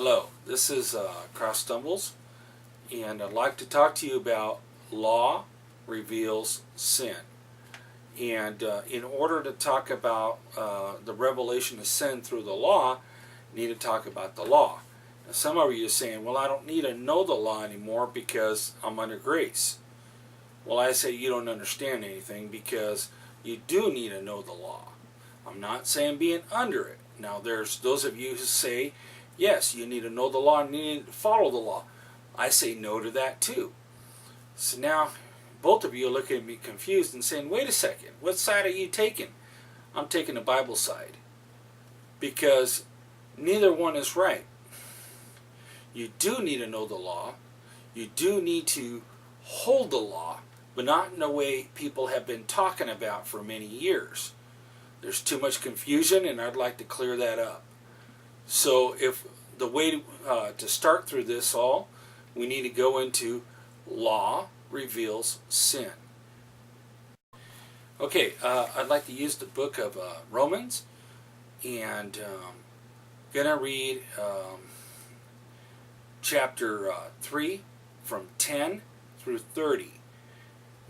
Hello, this is Cross Stumbles, and I'd like to talk to you about law reveals sin. And in order to talk about the revelation of sin through the law, you need to talk about the law. Now, some of you are saying, well, I don't need to know the law anymore because I'm under grace. Well, I say you don't understand anything because you do need to know the law. I'm not saying being under it. Now, there's those of you who say, yes, you need to know the law and you need to follow the law. I say no to that too. So now, both of you are looking at me confused and saying, wait a second, what side are you taking? I'm taking the Bible side. Because neither one is right. You do need to know the law. You do need to hold the law, but not in the way people have been talking about for many years. There's too much confusion, and I'd like to clear that up. So if the way to start through this all, we need to go into law reveals sin. Okay, I'd like to use the book of Romans, and going to read chapter 3 from 10 through 30.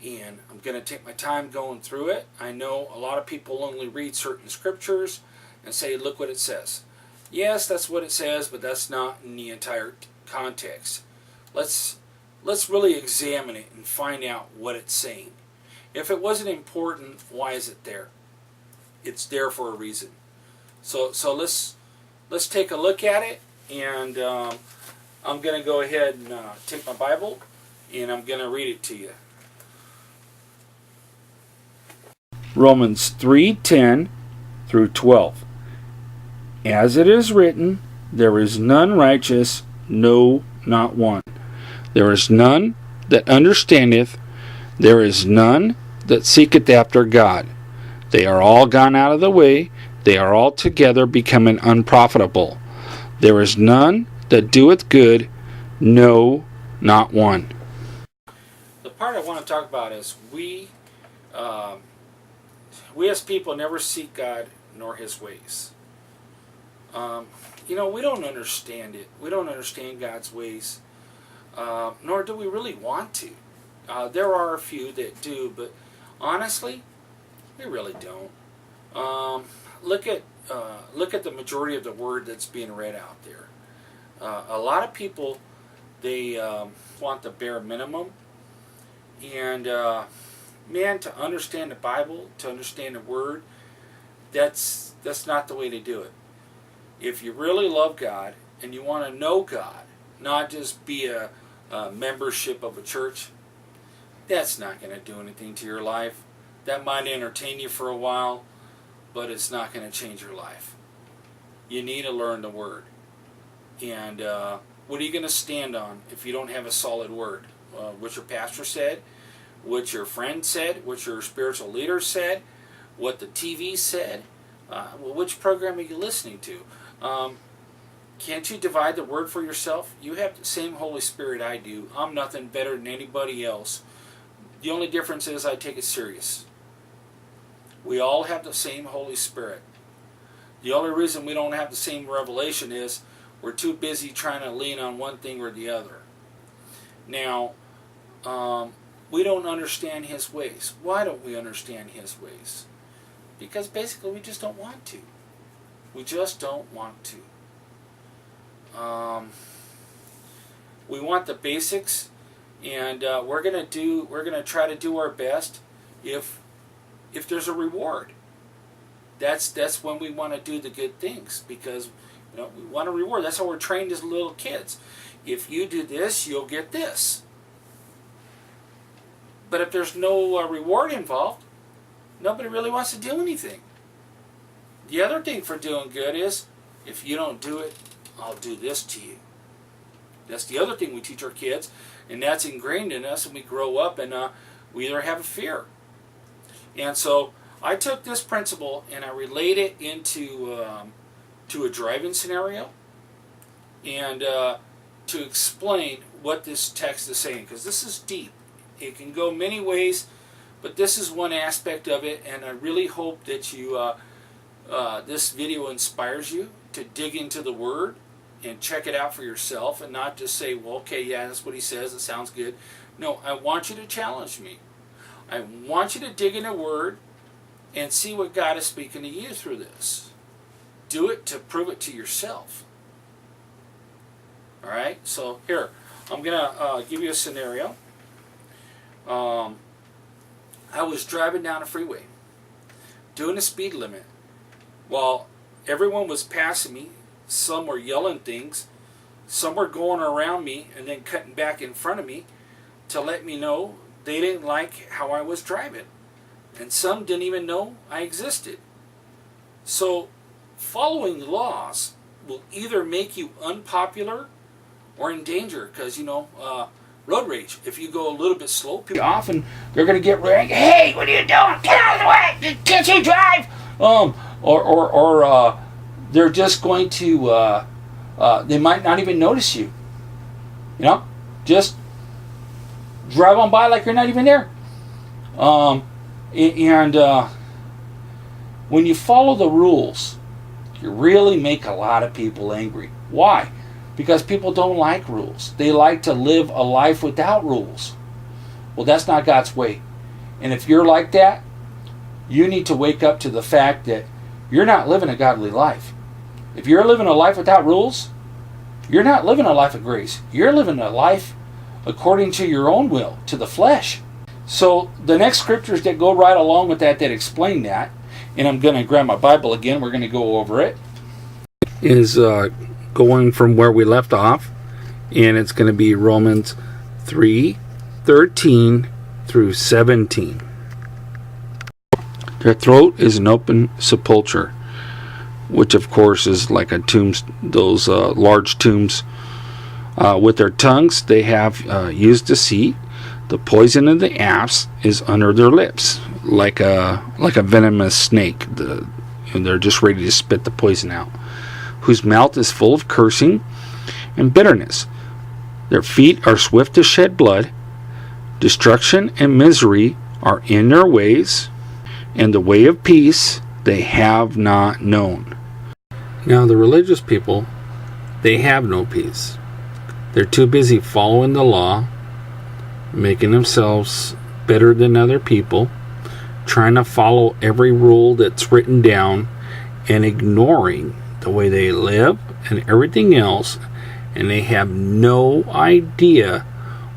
And I'm going to take my time going through it. I know a lot of people only read certain scriptures and say, look what it says. Yes, that's what it says, but that's not in the entire context. Let's really examine it and find out what it's saying. If it wasn't important, why is it there? It's there for a reason. So let's take a look at it, and I'm going to go ahead and take my Bible, and I'm going to read it to you. Romans 3:10 through 12. As it is written, there is none righteous, no, not one. There is none that understandeth, there is none that seeketh after God. They are all gone out of the way, they are altogether becoming unprofitable. There is none that doeth good, no, not one. The part I want to talk about is we as people never seek God nor His ways. We don't understand it. We don't understand God's ways, nor do we really want to. There are a few that do, but honestly, we really don't. Look at the majority of the word that's being read out there. A lot of people, they want the bare minimum, and to understand the Bible, to understand the Word, that's not the way to do it. If you really love God and you want to know God, not just be a membership of a church, that's not going to do anything to your life. That might entertain you for a while, but it's not going to change your life. You need to learn the Word. And what are you going to stand on if you don't have a solid Word? What your pastor said, what your friend said, what your spiritual leader said, what the TV said. Which program are you listening to? Can't you divide the Word for yourself? You have the same Holy Spirit I do. I'm nothing better than anybody else. The only difference is I take it serious. We all have the same Holy Spirit. The only reason we don't have the same revelation is we're too busy trying to lean on one thing or the other. Now, we don't understand His ways. Why don't we understand His ways? Because basically we just don't want to. We just don't want to. We want the basics, and we're gonna try to do our best. If there's a reward, that's when we want to do the good things, because we want a reward. That's how we're trained as little kids. If you do this, you'll get this. But if there's no reward involved, nobody really wants to do anything. The other thing for doing good is, if you don't do it, I'll do this to you. That's the other thing we teach our kids, and that's ingrained in us, and we grow up, and we either have a fear. And so I took this principle and I relate it into to a driving scenario, and to explain what this text is saying, because this is deep. It can go many ways, but this is one aspect of it, and I really hope that you this video inspires you to dig into the Word and check it out for yourself and not just say, well, okay, yeah, that's what he says, it sounds good. No, I want you to challenge me. I want you to dig in the Word and see what God is speaking to you through this. Do it to prove it to yourself. All right? So here, I'm going to give you a scenario. I was driving down a freeway, doing the speed limit, while everyone was passing me. Some were yelling things, some were going around me and then cutting back in front of me to let me know they didn't like how I was driving. And some didn't even know I existed. So following laws will either make you unpopular or in danger, because road rage, if you go a little bit slow, people often they're going to get ready. Hey, what are you doing? Get out of the way! Can't you drive? Or they're just going to they might not even notice you. Just drive on by like you're not even there. When you follow the rules, you really make a lot of people angry. Why? Because people don't like rules. They like to live a life without rules. Well, that's not God's way. And if you're like that, you need to wake up to the fact that you're not living a godly life. If you're living a life without rules, you're not living a life of grace. You're living a life according to your own will, to the flesh. So the next scriptures that go right along with that explain that, and I'm going to grab my Bible again, we're going to go over it, is going from where we left off, and it's going to be Romans 3:13 through 17. Their throat is an open sepulchre, which of course is like a tomb, those large tombs. With their tongues they have used deceit. The poison of the asps is under their lips, like a venomous snake. And they're just ready to spit the poison out. Whose mouth is full of cursing and bitterness. Their feet are swift to shed blood. Destruction and misery are in their ways, and the way of peace they have not known. Now the religious people, they have no peace. They're too busy following the law, making themselves better than other people, trying to follow every rule that's written down, and ignoring the way they live and everything else, and they have no idea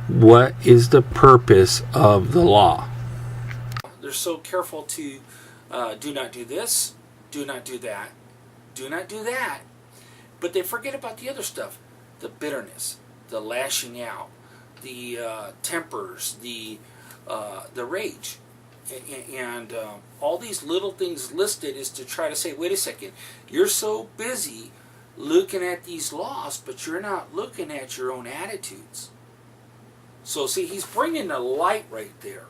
what is the purpose of the law. They're so careful to do not do this, do not do that, do not do that, but they forget about the other stuff, the bitterness, the lashing out, the tempers, the rage. And all these little things listed is to try to say, wait a second, you're so busy looking at these laws, but you're not looking at your own attitudes. So see, he's bringing the light right there,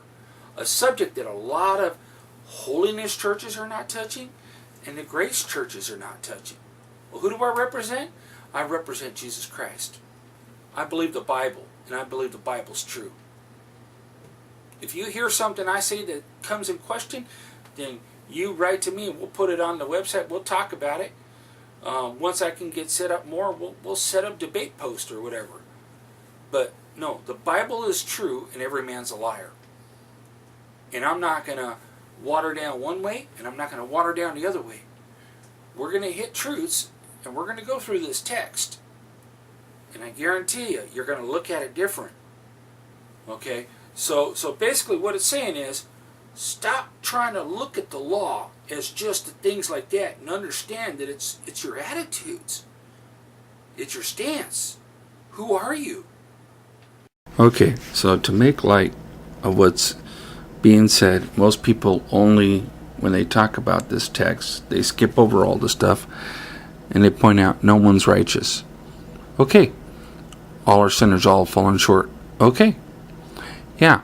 a subject that a lot of holiness churches are not touching and the grace churches are not touching. Well, who do I represent? I represent Jesus Christ. I believe the Bible, and I believe the Bible's true. If you hear something I say that comes in question, then you write to me and we'll put it on the website. We'll talk about it. Once I can get set up more, we'll set up debate post or whatever. But no, the Bible is true and every man's a liar. And I'm not going to water down one way and I'm not going to water down the other way. We're going to hit truths and we're going to go through this text. And I guarantee you, you're going to look at it different. Okay? So basically what it's saying is, stop trying to look at the law as just things like that and understand that it's your attitudes. It's your stance. Who are you? Okay, so to make light of what's being said, most people only, when they talk about this text, they skip over all the stuff and they point out no one's righteous. Okay, all are sinners, all have fallen short. Okay, yeah,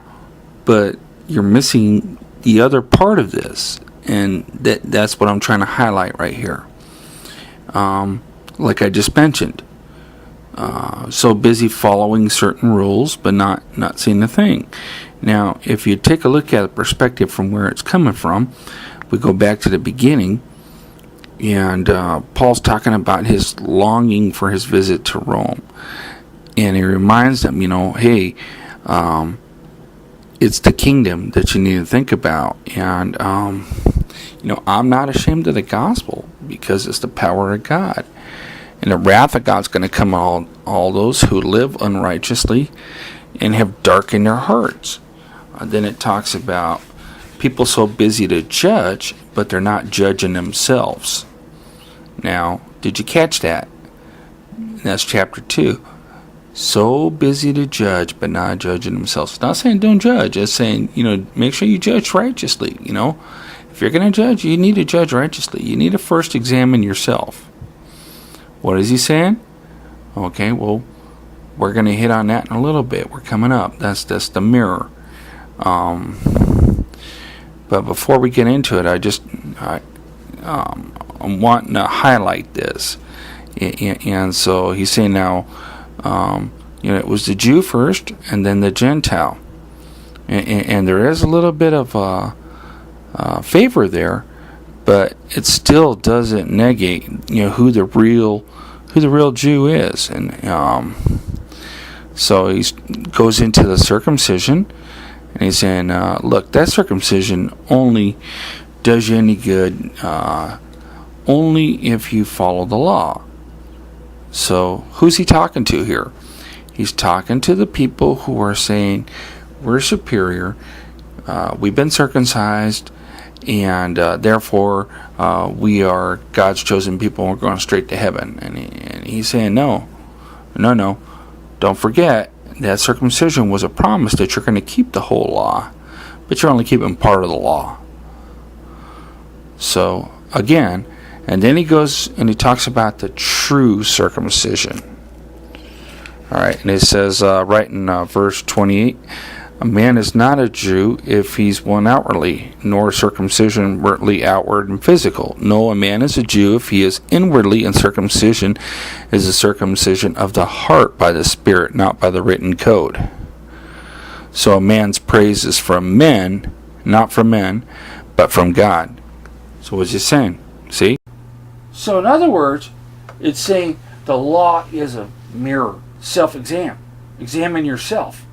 but you're missing the other part of this, and that's what I'm trying to highlight right here. Like I just mentioned, so busy following certain rules, but not seeing the thing. Now, if you take a look at the perspective from where it's coming from, we go back to the beginning. And Paul's talking about his longing for his visit to Rome. And he reminds them, hey, it's the kingdom that you need to think about. And, I'm not ashamed of the gospel because it's the power of God. And the wrath of God's going to come on all those who live unrighteously and have darkened their hearts. Then it talks about people so busy to judge, but they're not judging themselves. Now, did you catch that? That's chapter 2. So busy to judge, but not judging themselves. It's not saying don't judge. It's saying, make sure you judge righteously. If you're going to judge, you need to judge righteously. You need to first examine yourself. What is he saying? Okay, well, we're going to hit on that in a little bit. We're coming up. That's the mirror. But before we get into it, I'm wanting to highlight this. And so he's saying now, it was the Jew first and then the Gentile. And there is a little bit of favor there, but it still doesn't negate, who the real Jew is. And so he goes into the circumcision, and he's saying, look, that circumcision only does you any good only if you follow the law. So who's he talking to here? He's talking to the people who are saying, we're superior, we've been circumcised, and therefore we are God's chosen people, and we're going straight to heaven. And he's saying, no, don't forget that circumcision was a promise that you're going to keep the whole law, but you're only keeping part of the law. So again, and then he goes and he talks about the true circumcision. All right, and it says right in verse 28, a man is not a Jew if he's one outwardly, nor circumcision inwardly, outward and physical. No, a man is a Jew if he is inwardly, and circumcision is the circumcision of the heart by the Spirit, not by the written code. So a man's praise is from men, not from men, but from God. So what's he saying? See? So in other words, it's saying the law is a mirror, self-exam. Examine yourself.